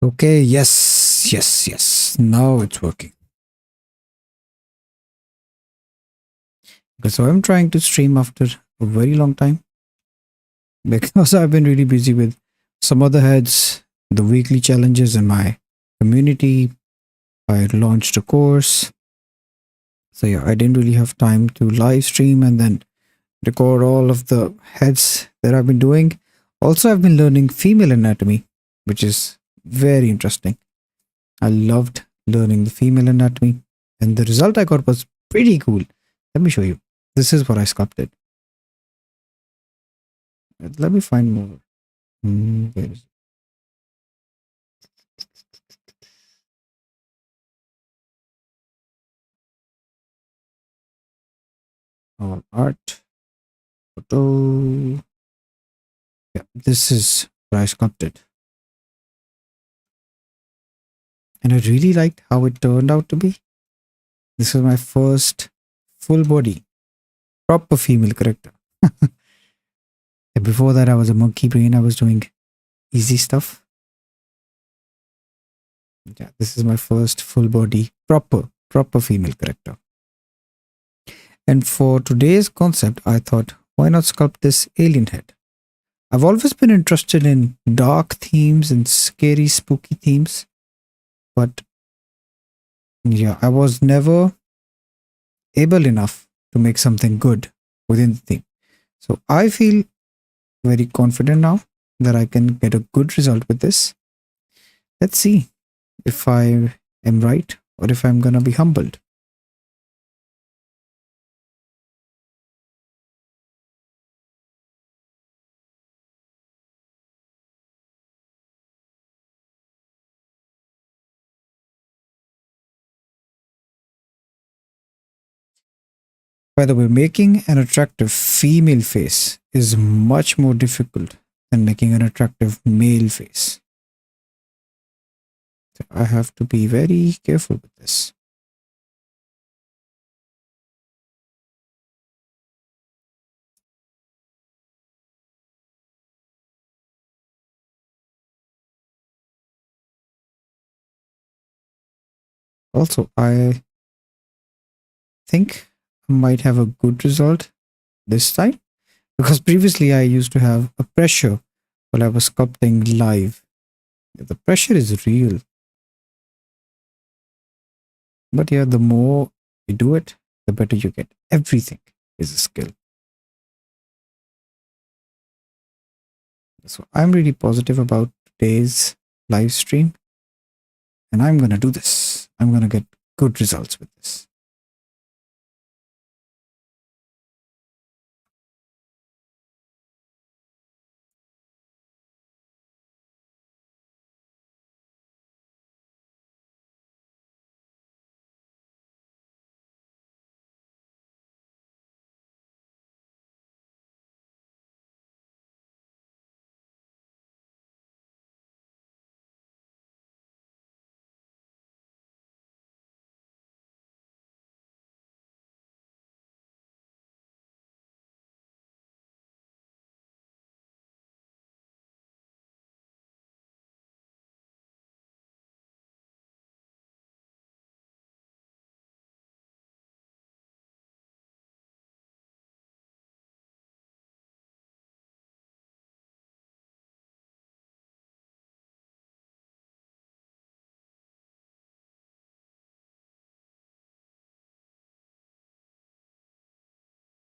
Okay, yes, yes, yes. Now it's working. Okay, so I'm trying to stream after a very long time because I've been really busy with some other heads, the weekly challenges in my community. I launched a course. So yeah, I didn't really have time to live stream and then record all of the heads that I've been doing. Also, I've been learning female anatomy, which is very interesting. I loved learning the female anatomy, and the result I got was pretty cool. Let me show you. This is what I sculpted. Let me find more. Where is it? All art, photo. Yeah, this is what I sculpted. And I really liked how it turned out to be. This was my first full body, proper female character. Before that, I was a monkey brain. I was doing easy stuff. Yeah, this is my first full body, proper female character. And for today's concept, I thought, why not sculpt this alien head? I've always been interested in dark themes and scary, spooky themes, but yeah, I was never able enough to make something good within the theme. So I feel very confident now that I can get a good result with this. Let's see if I am right or if I'm gonna be humbled. By the way, making an attractive female face is much more difficult than making an attractive male face. So I have to be very careful with this. Also, I think I might have a good result this time because previously I used to have a pressure while I was sculpting live. The pressure is real, but yeah, the more you do it, the better you get. Everything is a skill. So I'm really positive about today's live stream and I'm gonna do this. I'm gonna get good results with this.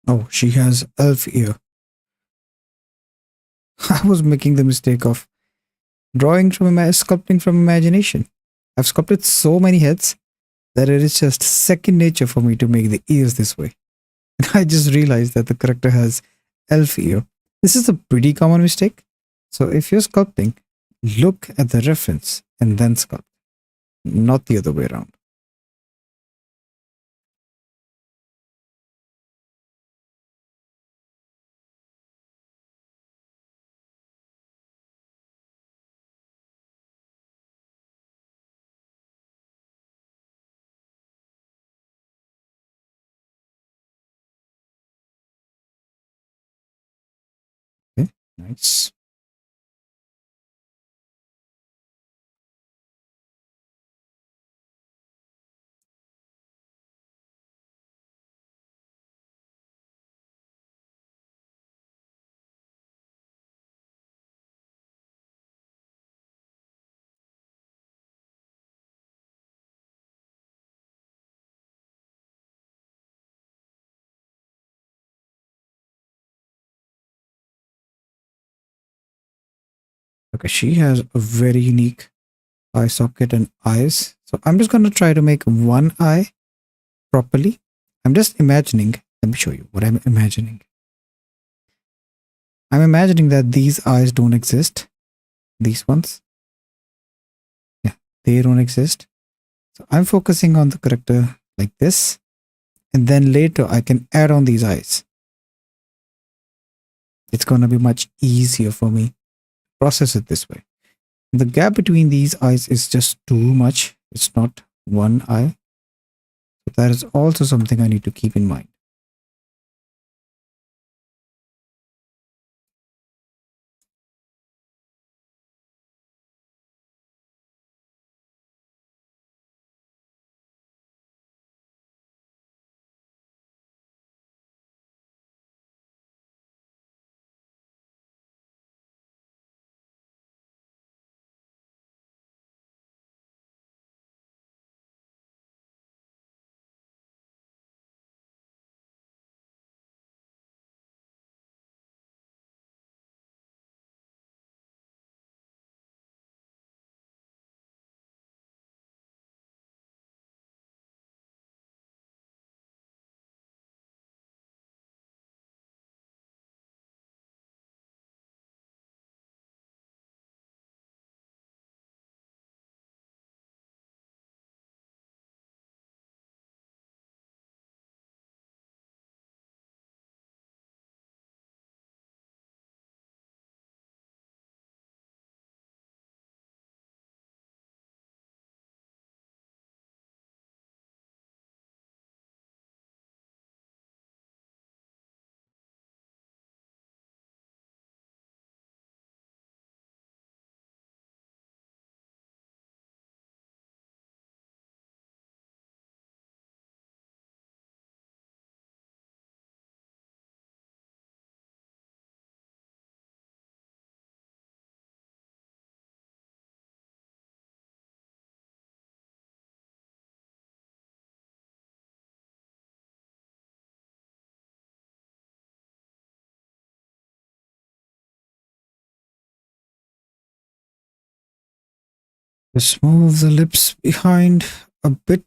Oh, she has elf ear. I was making the mistake of sculpting from imagination. I've sculpted so many heads that it is just second nature for me to make the ears this way. I just realized that the character has elf ear. This is a pretty common mistake. So if you're sculpting, look at the reference and then sculpt, not the other way around. Okay, nice. Okay, she has a very unique eye socket and eyes. So I'm just going to try to make one eye properly. I'm just imagining. Let me show you what I'm imagining. I'm imagining that these eyes don't exist. These ones. Yeah, they don't exist. So I'm focusing on the character like this. And then later I can add on these eyes. It's going to be much easier for me to process it this way. The gap between these eyes is just too much. It's not one eye. So that is also something I need to keep in mind. Just move the lips behind a bit.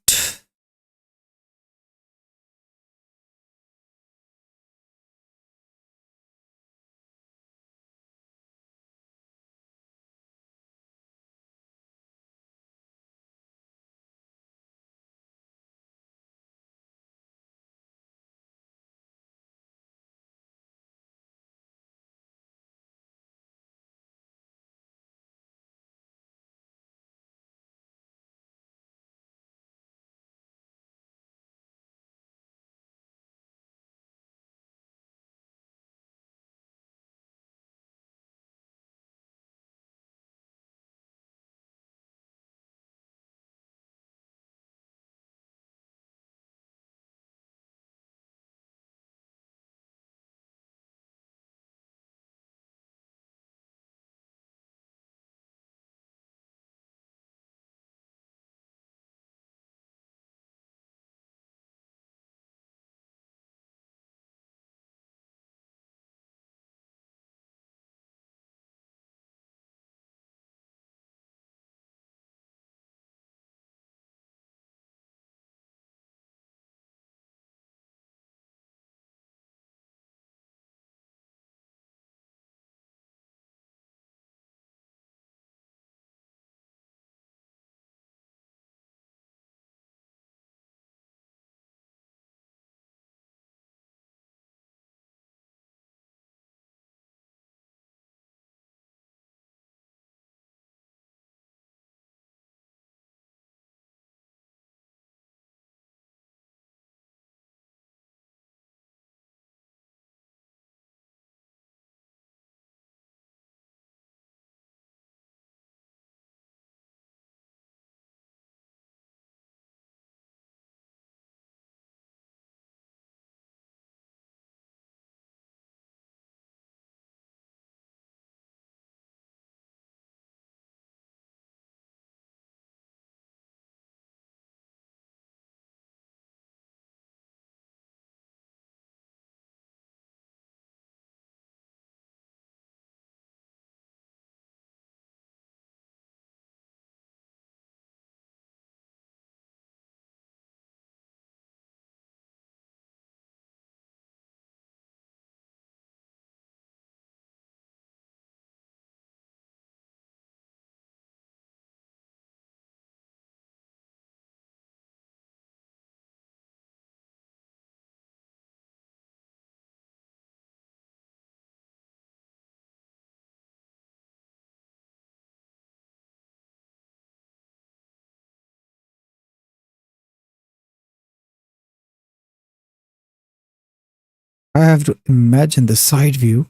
I have to imagine the side view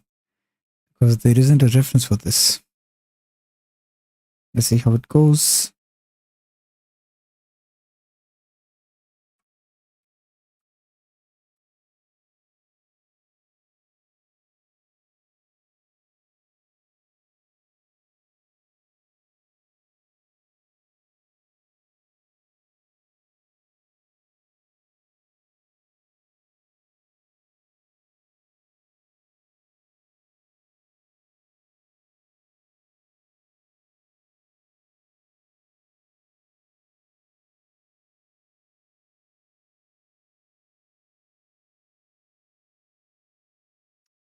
because there isn't a reference for this. Let's see how it goes.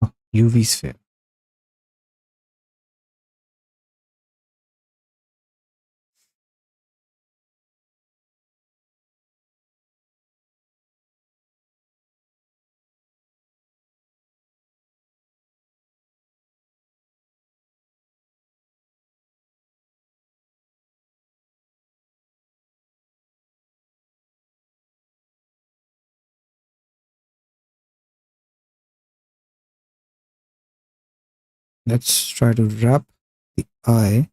Oh, UV sphere. Let's try to wrap the eye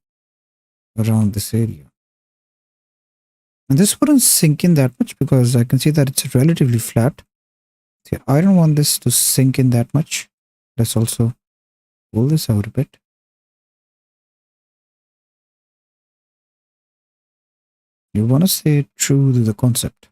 around this area. And this wouldn't sink in that much because I can see that it's relatively flat. See, I don't want this to sink in that much. Let's also pull this out a bit. You want to stay true to the concept.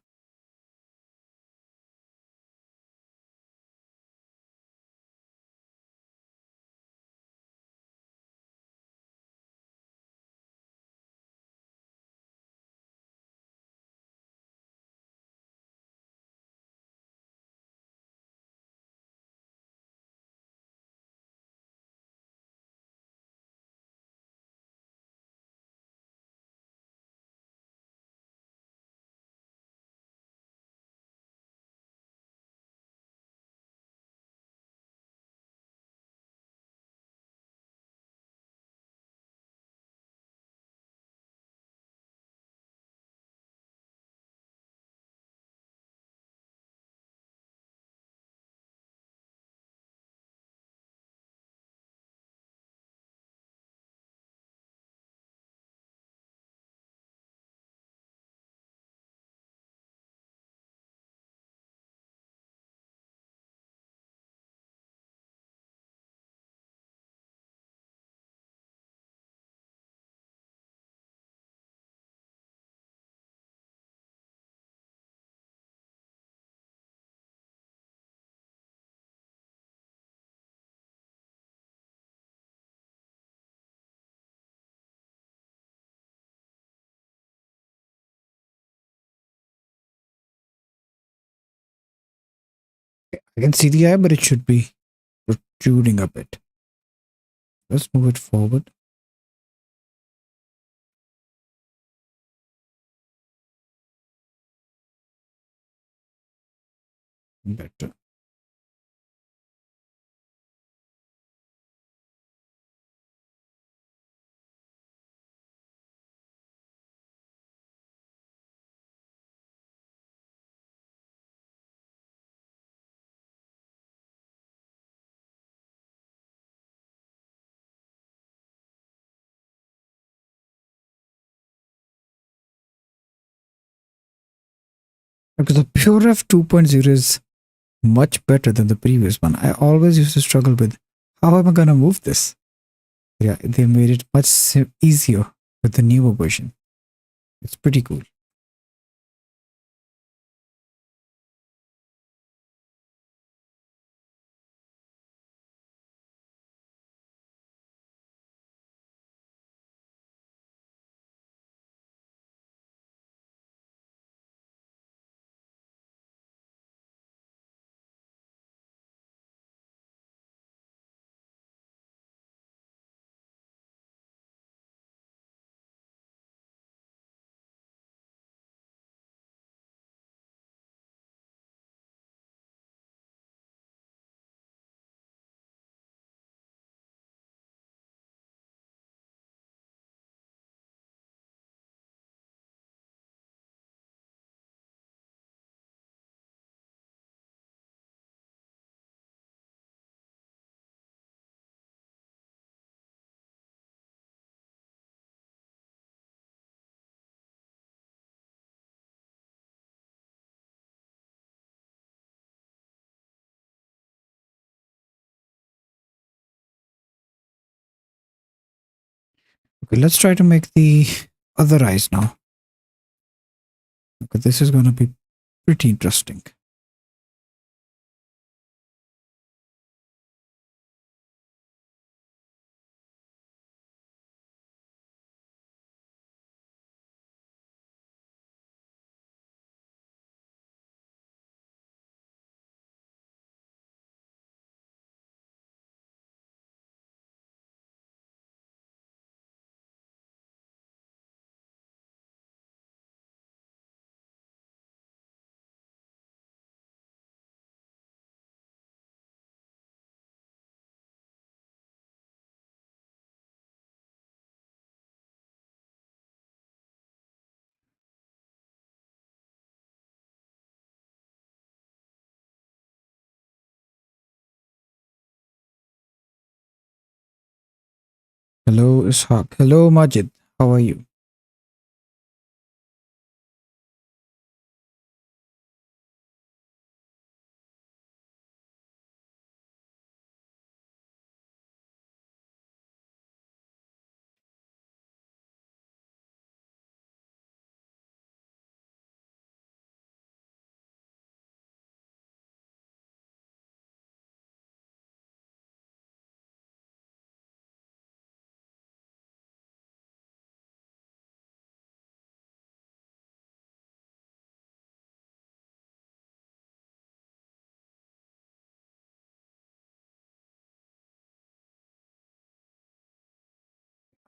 I can see the eye, but it should be protruding a bit. Let's move it forward. Better. Because the PureRef 2.0 is much better than the previous one. I always used to struggle with how am I going to move this? Yeah, they made it much easier with the newer version. It's pretty cool. Okay, let's try to make the other eyes now. Okay, this is going to be pretty interesting. Hello, Ishaq. Hello, Majid. How are you?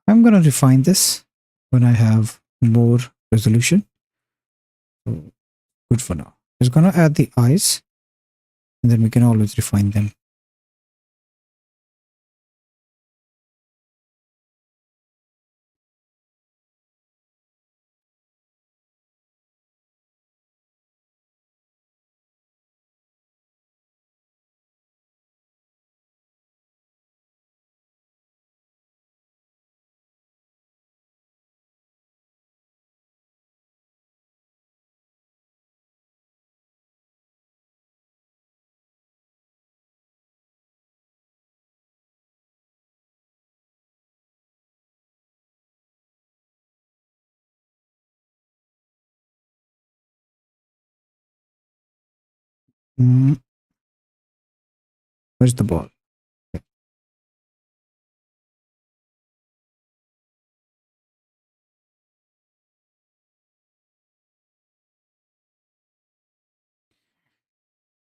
I'm going to refine this when I have more resolution. So good for now. Just going to add the eyes and then we can always refine them. Mm, where's the ball?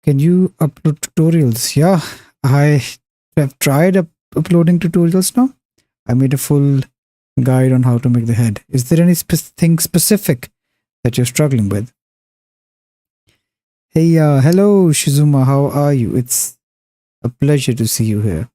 Can you upload tutorials? Yeah, I have tried uploading tutorials now. I made a full guide on how to make the head. Is there anything specific that you're struggling with? Hey, hello, Shizuma. How are you? It's a pleasure to see you here.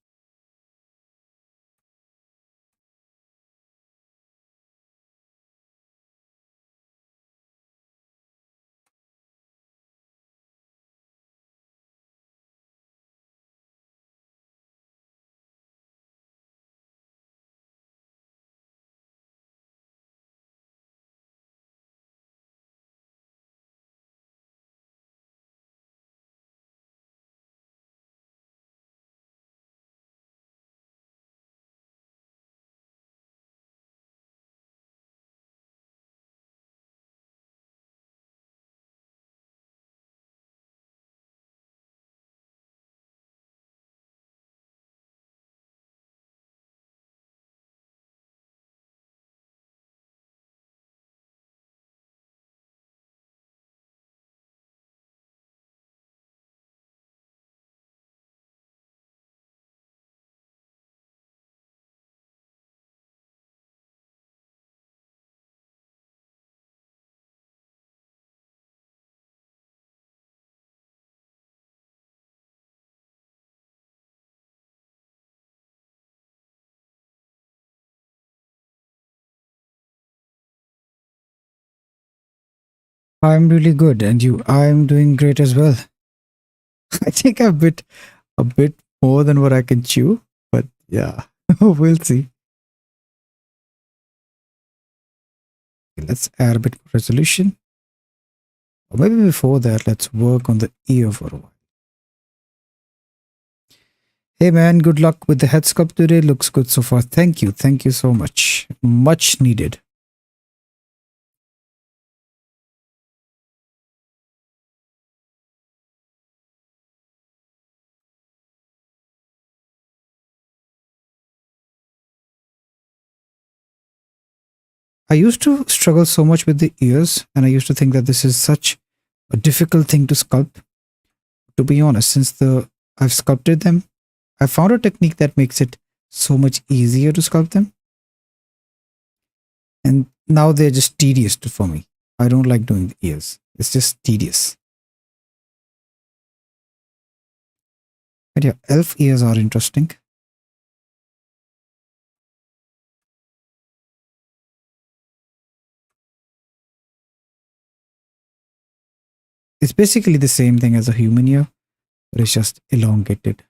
I'm really good, and you? I'm doing great as well. I think a bit more than what I can chew, but yeah, we'll see. Okay, let's add a bit more resolution. Or maybe before that, let's work on the ear for a while. Hey man, good luck with the head sculpt today. Looks good so far. Thank you. Thank you so much. much needed. I used to struggle so much with the ears, and I used to think that this is such a difficult thing to sculpt. To be honest, since the I've sculpted them, I found a technique that makes it so much easier to sculpt them, and now they're just tedious for me. I don't like doing the ears. It's just tedious. But yeah, elf ears are interesting. It's basically the same thing as a human ear, but it's just elongated.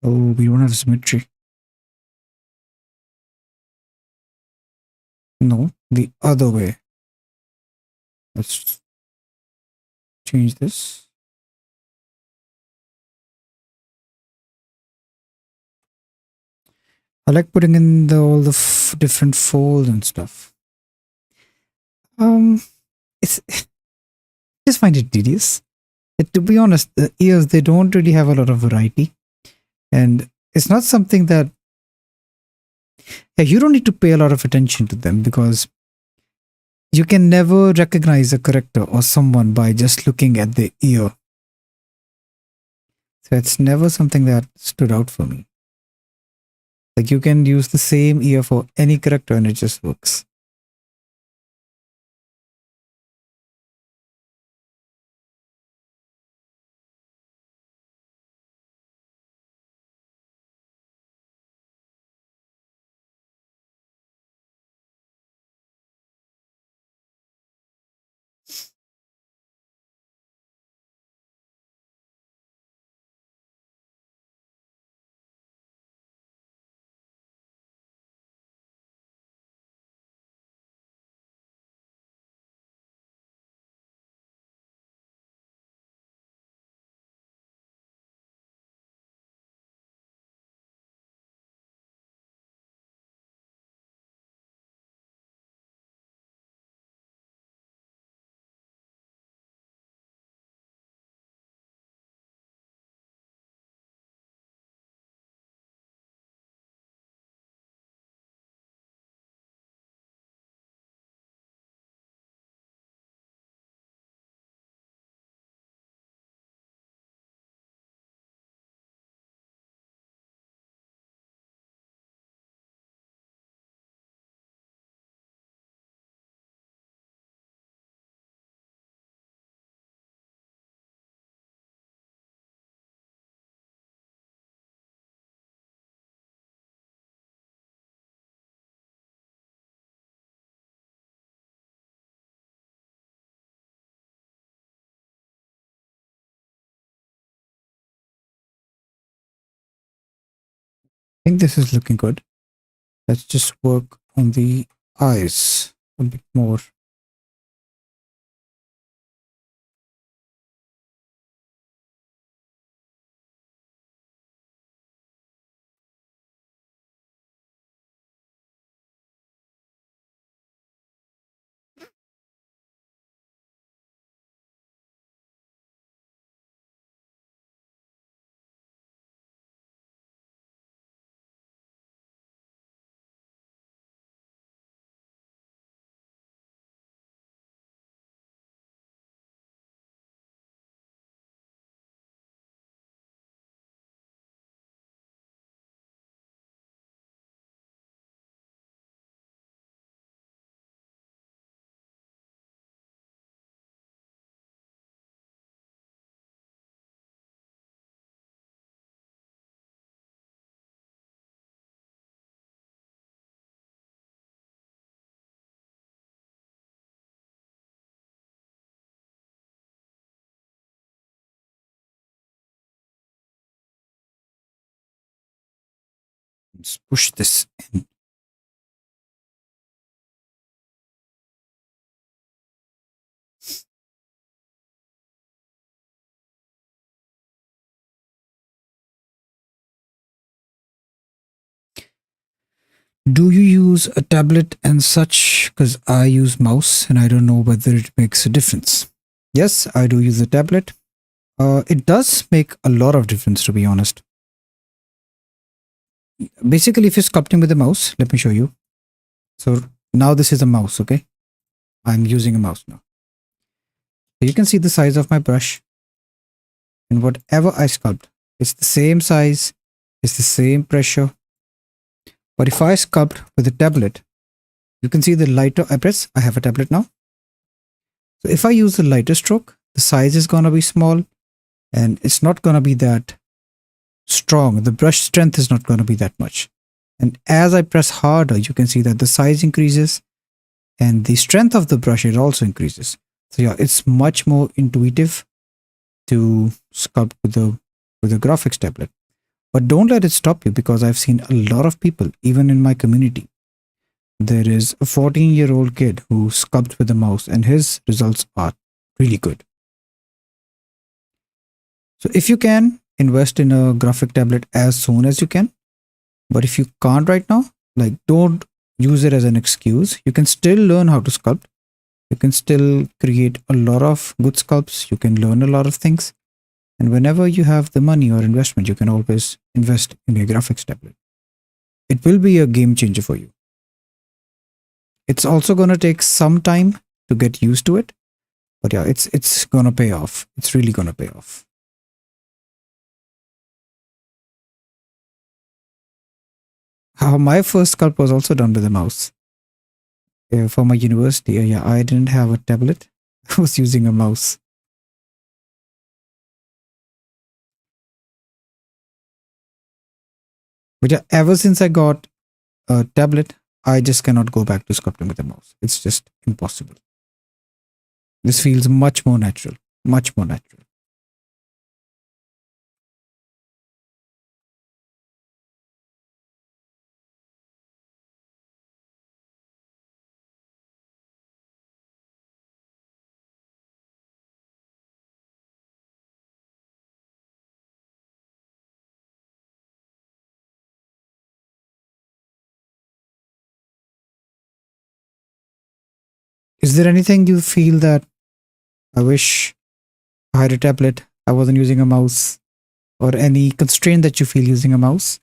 Oh, we don't have symmetry. No, the other way. Let's change this. I like putting in all the different folds and stuff. Um, it's just find it tedious. To be honest, the ears they don't really have a lot of variety, and it's not something that yeah, you don't need to pay a lot of attention to them because you can never recognize a character or someone by just looking at the ear. So it's never something that stood out for me. Like you can use the same ear for any character and it just works. I think this is looking good. Let's just work on the eyes a bit more. Let's push this in. Do you use a tablet and such? Because I use mouse and I don't know whether it makes a difference. Yes, I do use a tablet. It does make a lot of difference, to be honest. Basically, if you're sculpting with a mouse, let me show you. So now this is a mouse, okay? I'm using a mouse now. So you can see the size of my brush, and whatever I sculpt, it's the same size, it's the same pressure. But if I sculpt with a tablet, you can see the lighter I press, I have a tablet now. So if I use the lighter stroke, the size is gonna be small and it's not gonna be that strong. The brush strength is not gonna be that much. And as I press harder, you can see that the size increases and the strength of the brush, it also increases. So yeah, it's much more intuitive to sculpt with a graphics tablet. But don't let it stop you, because I've seen a lot of people, even in my community. There is a 14-year-old kid who sculpts with a mouse and his results are really good. So if you can, invest in a graphic tablet as soon as you can. But if you can't right now, like, don't use it as an excuse. You can still learn how to sculpt. You can still create a lot of good sculpts. You can learn a lot of things. And whenever you have the money or investment, you can always invest in a graphics tablet. It will be a game changer for you. It's also going to take some time to get used to it. But yeah, it's going to pay off. It's really going to pay off. How my first sculpt was also done with a mouse. For my university, yeah, I didn't have a tablet. I was using a mouse. But yeah, ever since I got a tablet, I just cannot go back to sculpting with a mouse. It's just impossible. This feels much more natural. Much more natural. Is there anything you feel that I wish I had a tablet, I wasn't using a mouse, or any constraint that you feel using a mouse?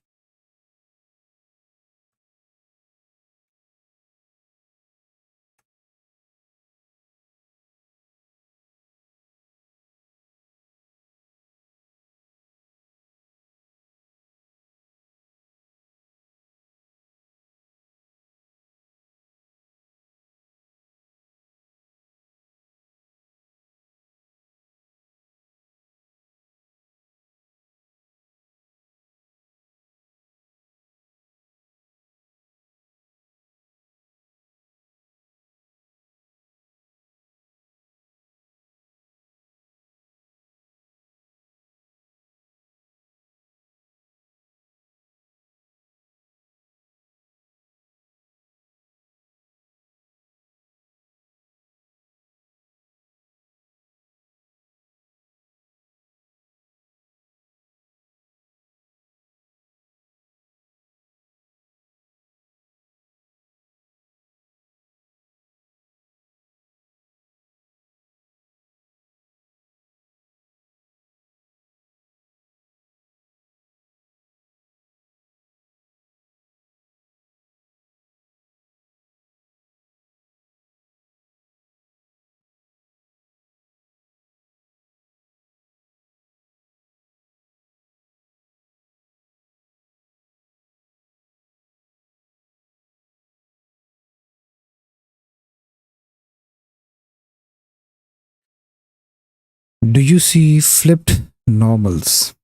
Do you see flipped normals?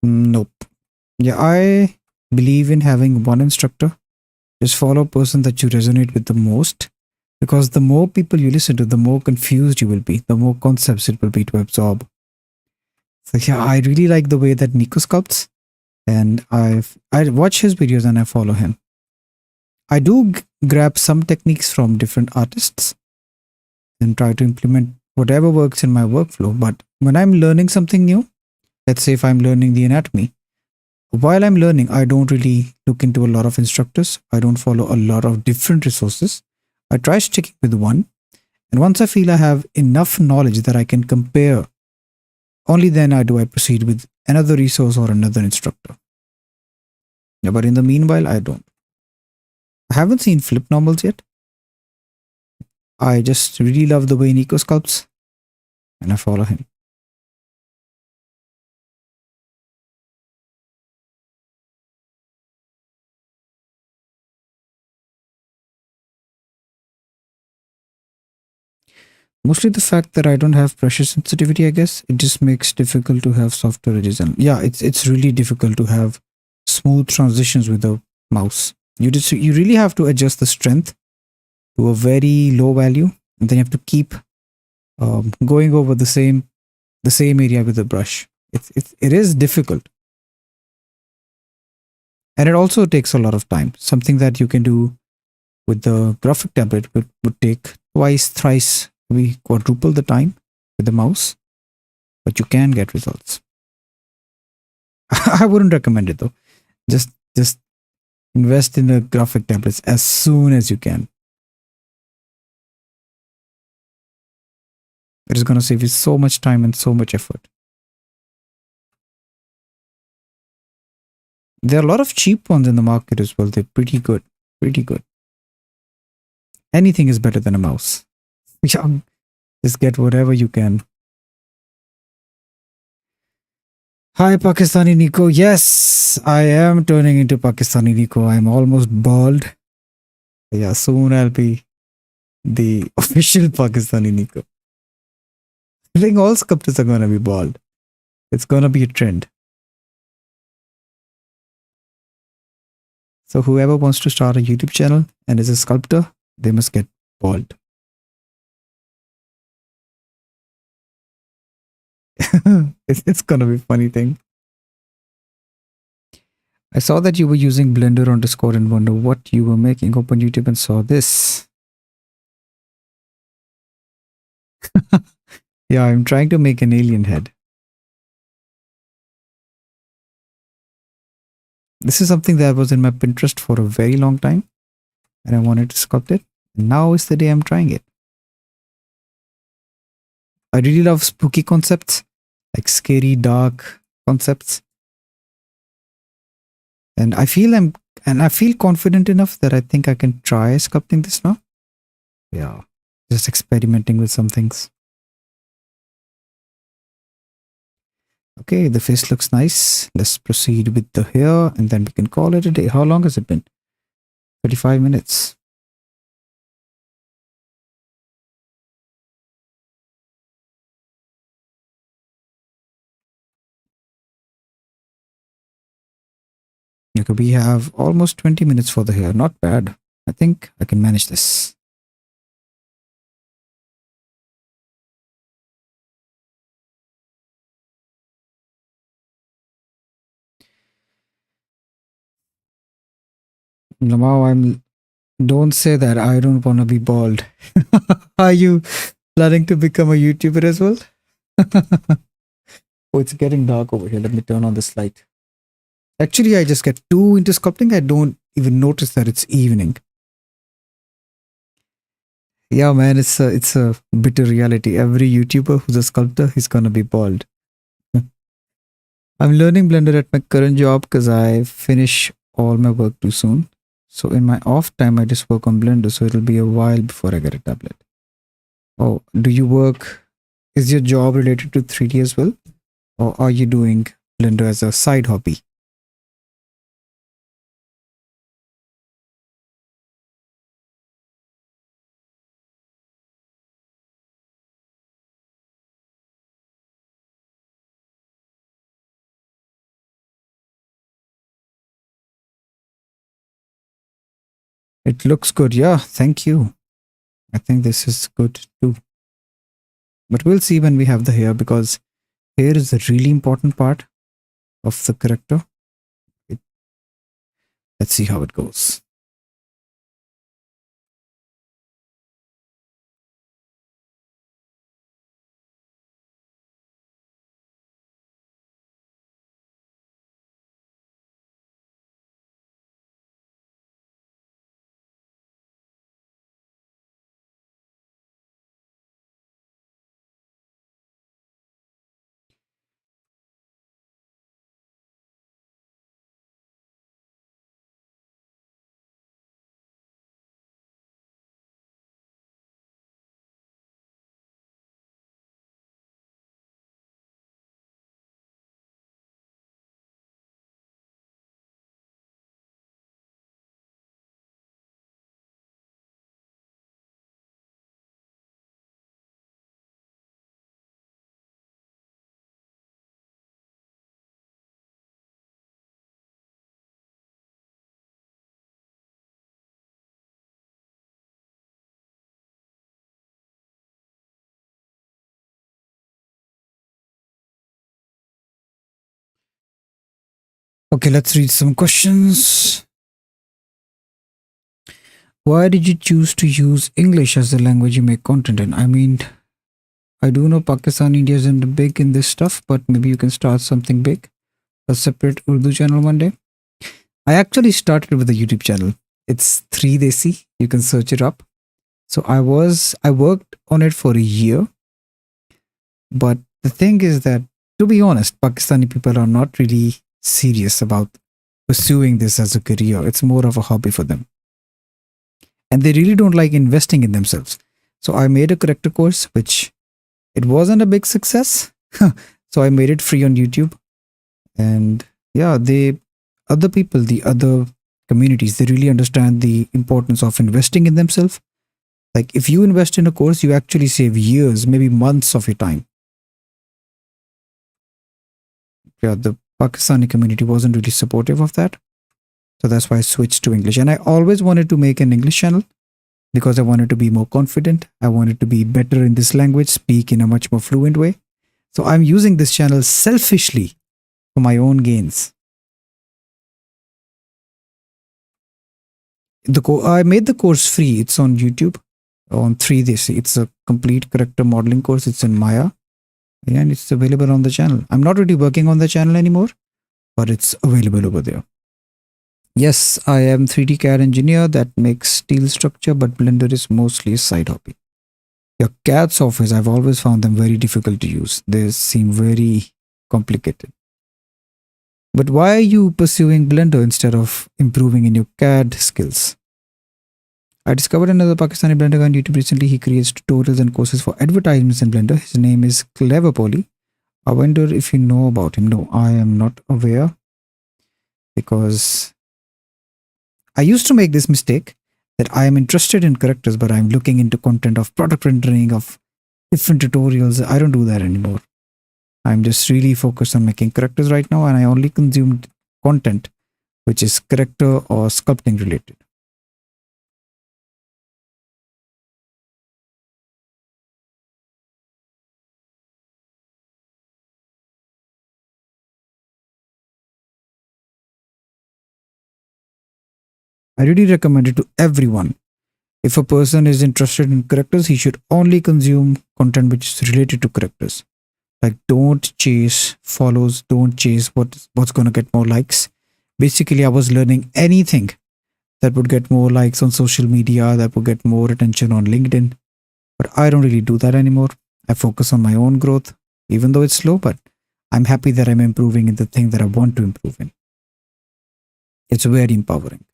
Nope. Yeah, I believe in having one instructor. Just follow a person that you resonate with the most, because the more people you listen to, the more confused you will be, the more concepts it will be to absorb. So yeah, I really like the way that Nico sculpts. and I watch his videos and I follow him. I do grab some techniques from different artists and try to implement whatever works in my workflow. But when I'm learning something new, let's say if I'm learning the anatomy, while I'm learning, I don't really look into a lot of instructors. I don't follow a lot of different resources. I try sticking with one. And once I feel I have enough knowledge that I can compare, only then I proceed with another resource or another instructor. Yeah, but in the meanwhile, I don't. I haven't seen flip normals yet. I just really love the way Nico sculpts and I follow him. Mostly the fact that I don't have pressure sensitivity, I guess. It just makes difficult to have softer edges. And yeah, it's really difficult to have smooth transitions with the mouse. You really have to adjust the strength to a very low value, and then you have to keep going over the same area with the brush. It is difficult, and it also takes a lot of time. Something that you can do with the graphic tablet would take twice, thrice, maybe quadruple the time with the mouse, but you can get results. I wouldn't recommend it though. Just invest in the graphic tablets as soon as you can. It is going to save you so much time and so much effort. There are a lot of cheap ones in the market as well. They're pretty good. Pretty good. Anything is better than a mouse. Yeah, just get whatever you can. Hi, Pakistani Nico. Yes, I am turning into Pakistani Nico. I'm almost bald. Yeah, soon I'll be the official Pakistani Nico. I think all sculptors are going to be bald. It's going to be a trend. So whoever wants to start a YouTube channel and is a sculptor, they must get bald. It's gonna be a funny thing. I saw that you were using Blender on Discord and wonder what you were making. Open YouTube and saw this. Yeah, I'm trying to make an alien head. This is something that was in my Pinterest for a very long time, and I wanted to sculpt it. And now is the day I'm trying it. I really love spooky concepts, like scary, dark concepts. And I feel confident enough that I think I can try sculpting this now. Yeah, just experimenting with some things. Okay, the face looks nice. Let's proceed with the hair and then we can call it a day. How long has it been? 35 minutes. Okay, we have almost 20 minutes for the hair. Not bad. I think I can manage this. Lamau, don't say that. I don't want to be bald. Are you planning to become a YouTuber as well? Oh, it's getting dark over here. Let me turn on this light. Actually, I just get too into sculpting. I don't even notice that it's evening. Yeah, man, it's a bitter reality. Every YouTuber who's a sculptor is gonna be bald. I'm learning Blender at my current job because I finish all my work too soon. So in my off time, I just work on Blender. So it'll be a while before I get a tablet. Oh, do you work? Is your job related to 3D as well? Or are you doing Blender as a side hobby? It looks good. Yeah, thank you. I think this is good too. But we'll see when we have the hair because hair is a really important part of the character. Let's see how it goes. Okay, let's read some questions. Why did you choose to use English as the language you make content in? I mean, I do know Pakistan, India isn't big in this stuff, but maybe you can start something big, a separate Urdu channel one day. I actually started with a YouTube channel. It's 3 Desi. You can search it up. So I worked on it for a year, but the thing is that, to be honest, Pakistani people are not really serious about pursuing this as a career. It's more of a hobby for them. And they really don't like investing in themselves. So I made a character course, which it wasn't a big success. So I made it free on YouTube. And yeah, other people, the other communities, they really understand the importance of investing in themselves. Like if you invest in a course, you actually save years, maybe months of your time. Yeah, the Pakistani community wasn't really supportive of that. So that's why I switched to English. And I always wanted to make an English channel because I wanted to be more confident. I wanted to be better in this language, speak in a much more fluent way. So I'm using this channel selfishly for my own gains. I made the course free. It's on YouTube on 3 days. It's a complete character modeling course. It's in Maya and it's available on the channel. I'm not really working on the channel anymore, but it's available over there. Yes, I am 3D CAD engineer that makes steel structure, but Blender is mostly a side hobby. Your CAD softwares, I've always found them very difficult to use. They seem very complicated. But why are you pursuing Blender instead of improving in your CAD skills? I discovered another Pakistani Blender guy on YouTube recently. He creates tutorials and courses for advertisements in Blender. His name is Clever Polly. I wonder if you know about him. No, I am not aware because I used to make this mistake that I am interested in characters, but I'm looking into content of product rendering, of different tutorials. I don't do that anymore. I'm just really focused on making characters right now, and I only consume content which is character or sculpting related. I really recommend it to everyone. If a person is interested in characters, he should only consume content which is related to characters. Like don't chase follows, don't chase what's gonna get more likes. Basically, I was learning anything that would get more likes on social media, that would get more attention on LinkedIn. But I don't really do that anymore. I focus on my own growth, even though it's slow, but I'm happy that I'm improving in the thing that I want to improve in. It's very empowering.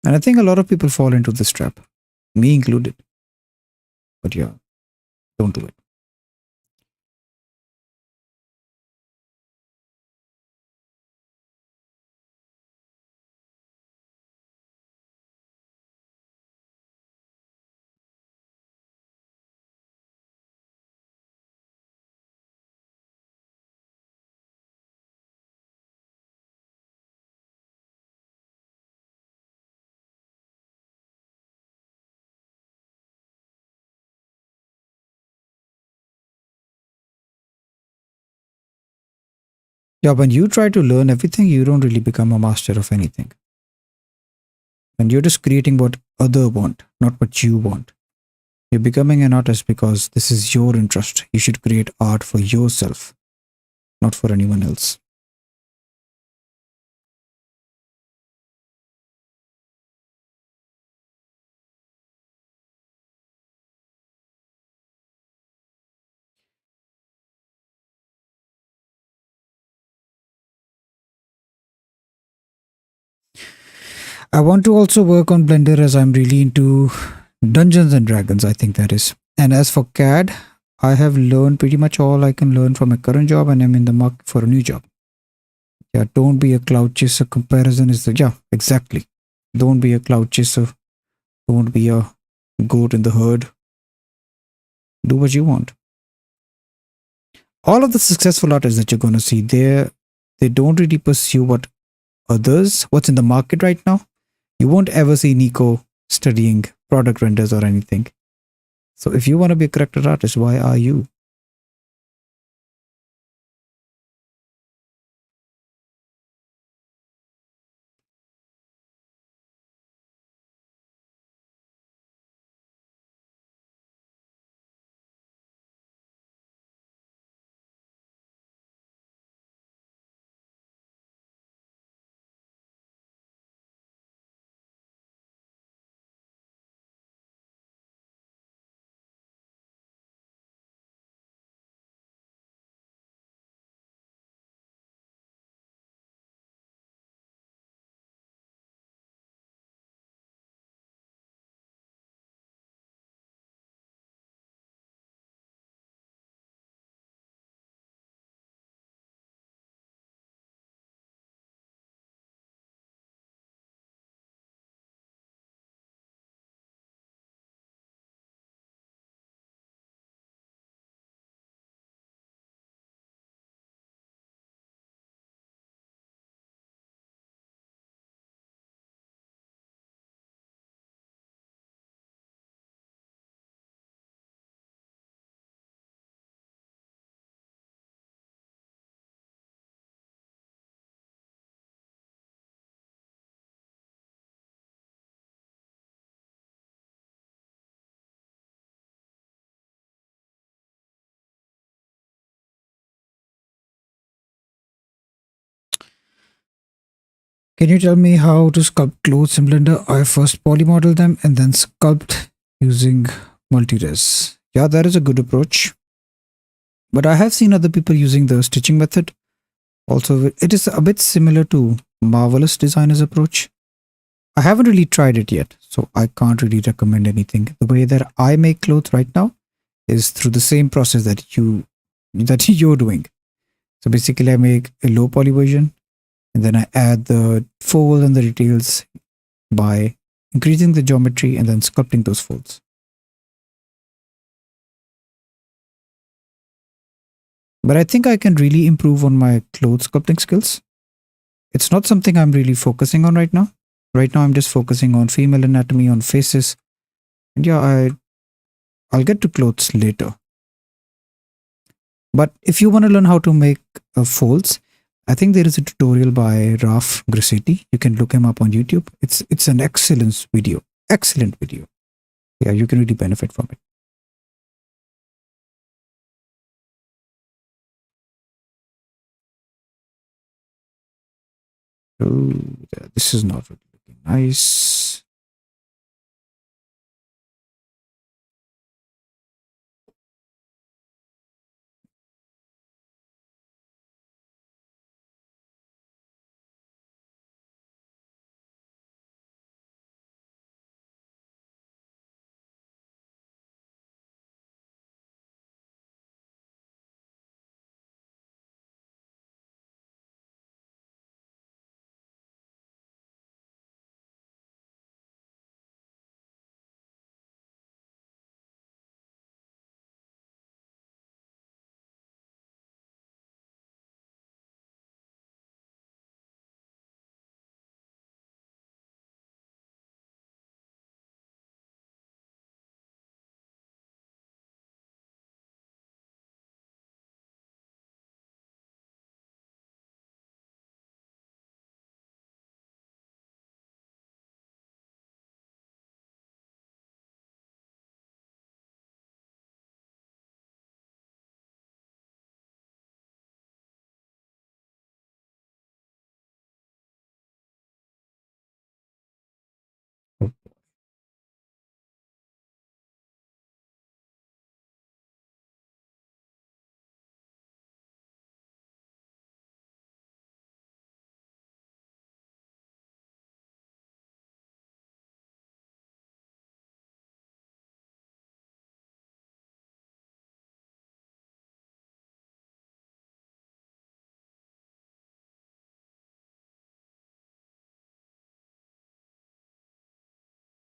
And I think a lot of people fall into this trap, me included. But yeah, don't do it. Yeah, when you try to learn everything, you don't really become a master of anything. And you're just creating what other want, not what you want. You're becoming an artist because this is your interest. You should create art for yourself, not for anyone else. I want to also work on Blender as I'm really into Dungeons and Dragons, I think that is. And as for CAD, I have learned pretty much all I can learn from my current job and I'm in the market for a new job. Yeah, don't be a cloud chaser. Comparison is the, yeah, exactly. Don't be a cloud chaser. Don't be a goat in the herd. Do what you want. All of the successful artists that you're going to see, they don't really pursue what's in the market right now. You won't ever see Nico studying product renders or anything. So if you want to be a character artist, why are you? Can you tell me how to sculpt clothes in Blender? I first polymodel them and then sculpt using multi-res. Yeah, that is a good approach. But I have seen other people using the stitching method. Also, it is a bit similar to Marvelous Designer's approach. I haven't really tried it yet, so I can't really recommend anything. The way that I make clothes right now is through the same process that you're doing. So basically, I make a low poly version, and then I add the fold and the details by increasing the geometry and then sculpting those folds. But I think I can really improve on my clothes sculpting skills. It's not something I'm really focusing on right now. Right now, I'm just focusing on female anatomy, on faces. And yeah, I'll get to clothes later. But if you want to learn how to make folds, I think there is a tutorial by Raf Grassetti. You can look him up on YouTube. It's an excellent video. Excellent video. Yeah, you can really benefit from it. Oh, yeah, this is not really looking nice.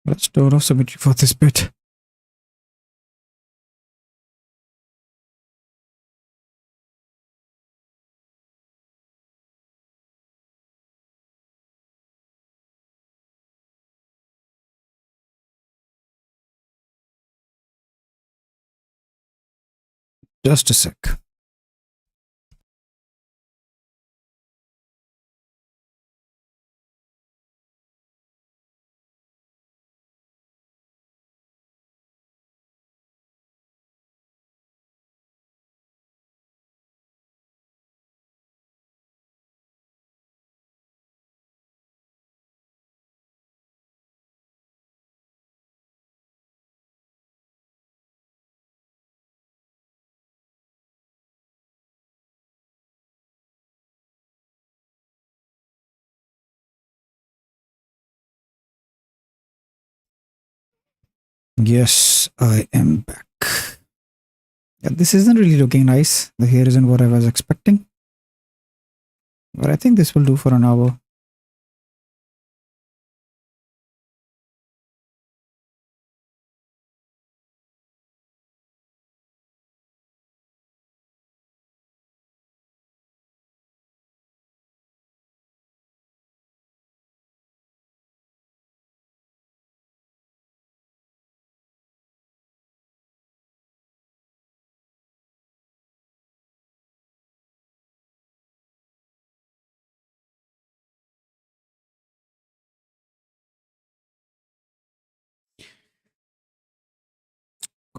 Let's turn off symmetry for this bit. Just a sec. Yes, I am back. Yeah, this isn't really looking nice. The hair isn't what I was expecting. But I think this will do for an hour.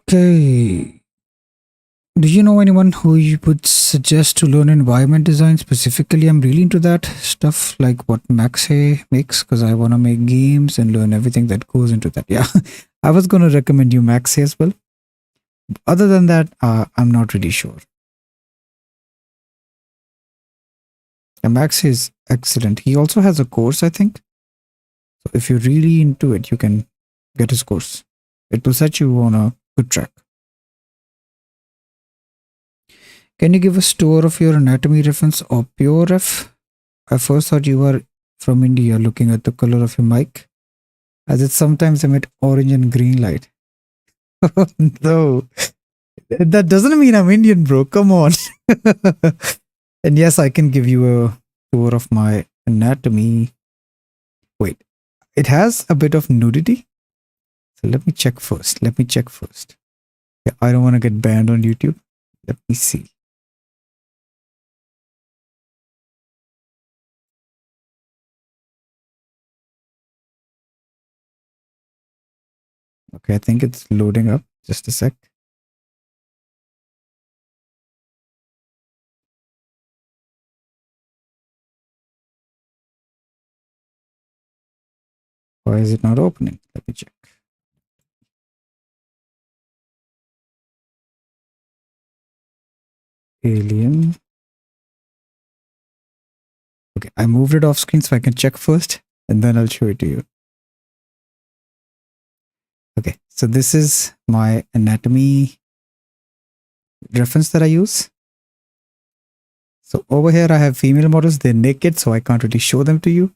Okay. Do you know anyone who you would suggest to learn environment design specifically? I'm really into that stuff, like what Maxey makes, because I want to make games and learn everything that goes into that. Yeah, I was going to recommend you Maxey as well. Other than that, I'm not really sure. Yeah, Maxey is excellent. He also has a course, I think. So if you're really into it, you can get his course. It will set you on a good track. Can you give a tour of your anatomy reference or pure ref? I first thought you were from India looking at the color of your mic, as it sometimes emit orange and green light. No, that doesn't mean I'm Indian, bro. Come on. And yes, I can give you a tour of my anatomy. Wait, it has a bit of nudity. So let me check first. Let me check first. Yeah, I don't want to get banned on YouTube. Let me see. Okay, I think it's loading up. Just a sec. Why is it not opening? Let me check. Alien. Okay, I moved it off screen so I can check first and then I'll show it to you. Okay, so this is my anatomy reference that I use. So over here I have female models. They're naked, so I can't really show them to you.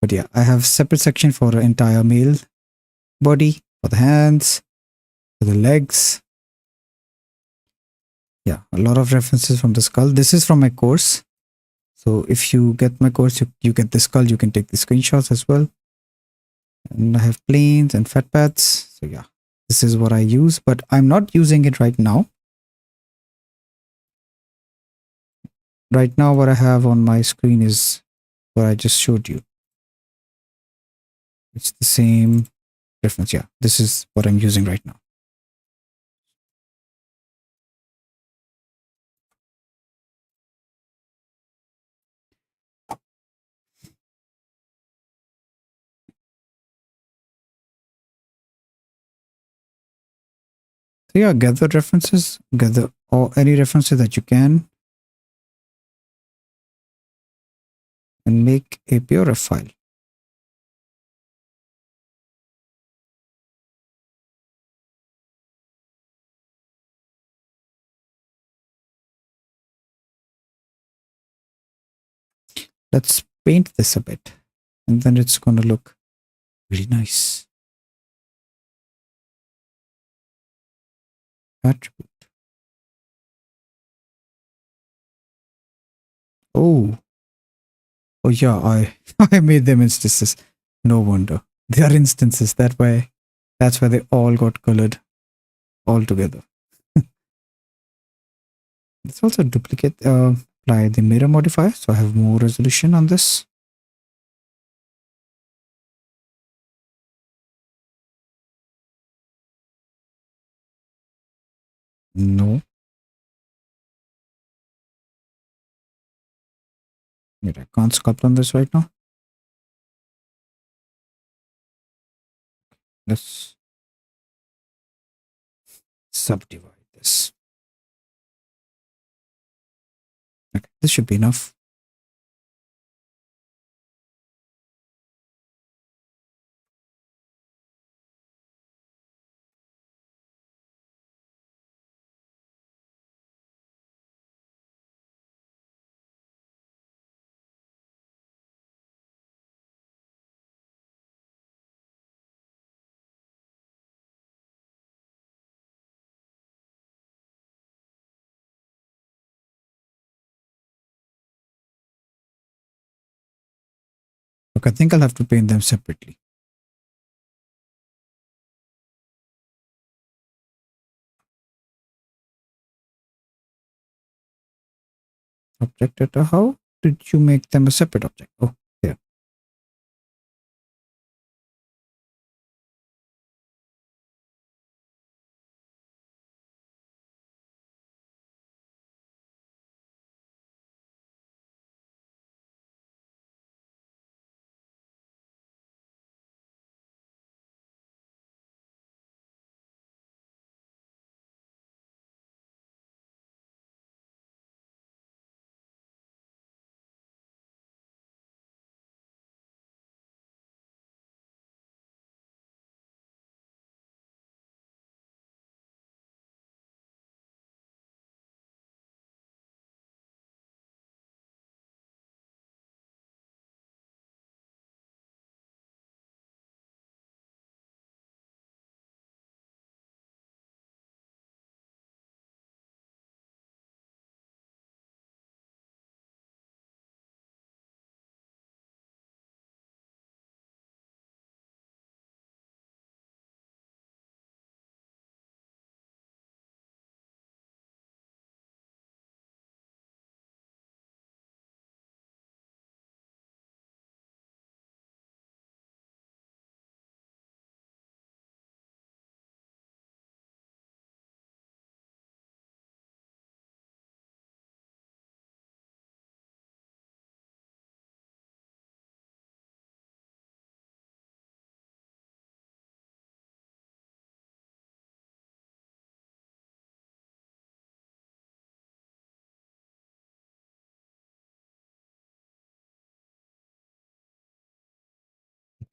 But yeah, I have separate section for the entire male body, for the hands, for the legs. Yeah, a lot of references from the skull. This is from my course. So if you get my course, you get the skull. You can take the screenshots as well. And I have planes and fat pads. So yeah, this is what I use, but I'm not using it right now. Right now, what I have on my screen is what I just showed you. It's the same reference. Yeah, this is what I'm using right now. So yeah, gather references, gather or any references that you can, and make a PureF file. Let's paint this a bit, and then it's going to look really nice. Attribute. Oh, oh yeah, I I made them instances. No wonder. They are instances. That's why they all got colored all together. Let's also duplicate apply the mirror modifier so I have more resolution on this. No. Wait, I can't sculpt on this right now. Let's subdivide this. Okay, this should be enough. Look, I think I'll have to paint them separately. Object data. How did you make them a separate object? Oh, here.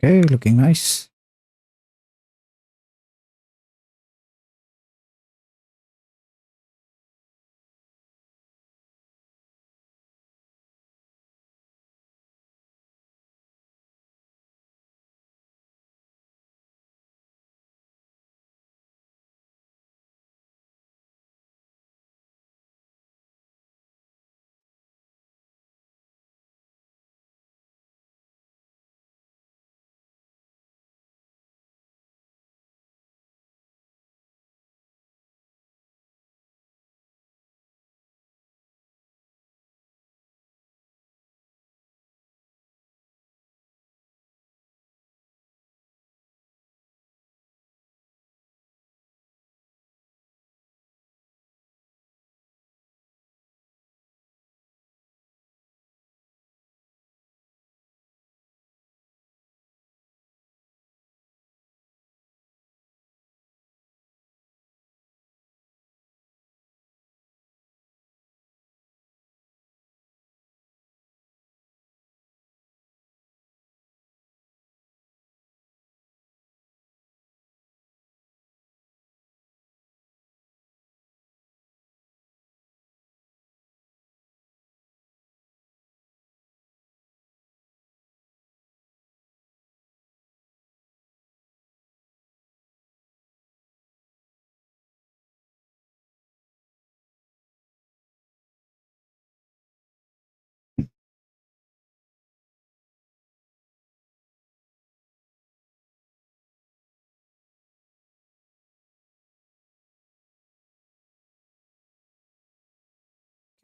Okay, looking nice.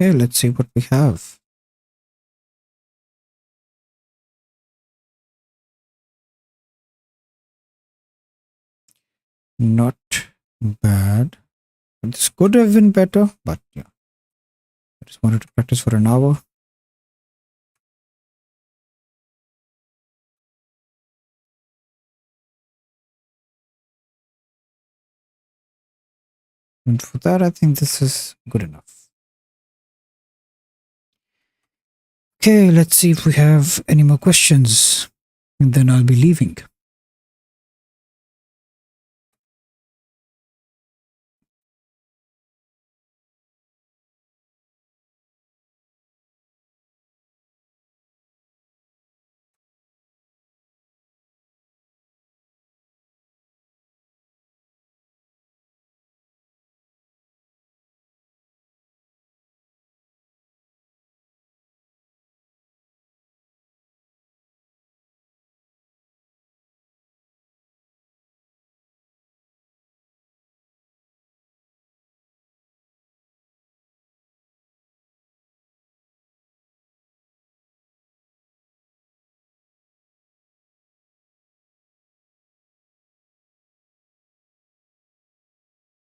Okay, let's see what we have. Not bad. This could have been better, but yeah. I just wanted to practice for an hour. And for that, I think this is good enough. Okay, let's see if we have any more questions. And then I'll be leaving.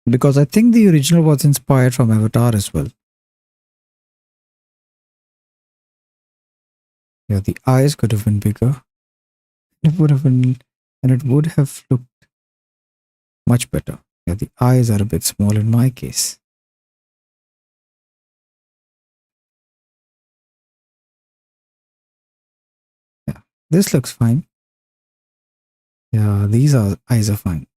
Because I think the original was inspired from Avatar as well. Yeah, the eyes could have been bigger. It would have been, and it would have looked much better. Yeah, the eyes are a bit small in my case. Yeah, this looks fine. Yeah, these eyes are fine.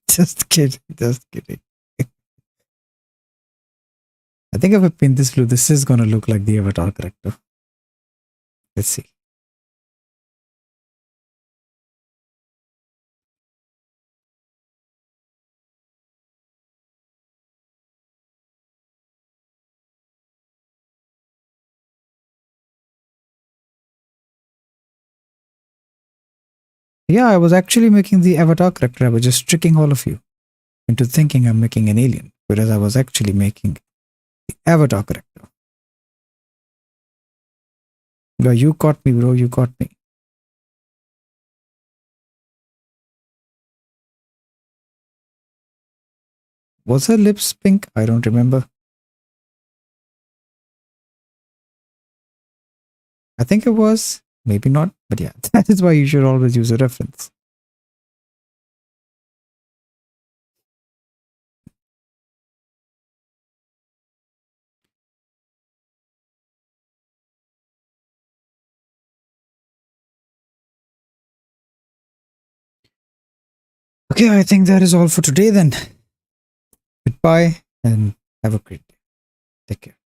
Just kidding, just kidding. I think if I paint this blue, this is gonna look like the Avatar character. Let's see. Yeah, I was actually making the Avatar character. I was just tricking all of you into thinking I'm making an alien, whereas I was actually making the Avatar character. Yeah, you caught me, bro. You caught me. Was her lips pink? I don't remember. I think it was. Maybe not. But yeah, that is why you should always use a reference. Okay, I think that is all for today then. Goodbye and have a great day. Take care.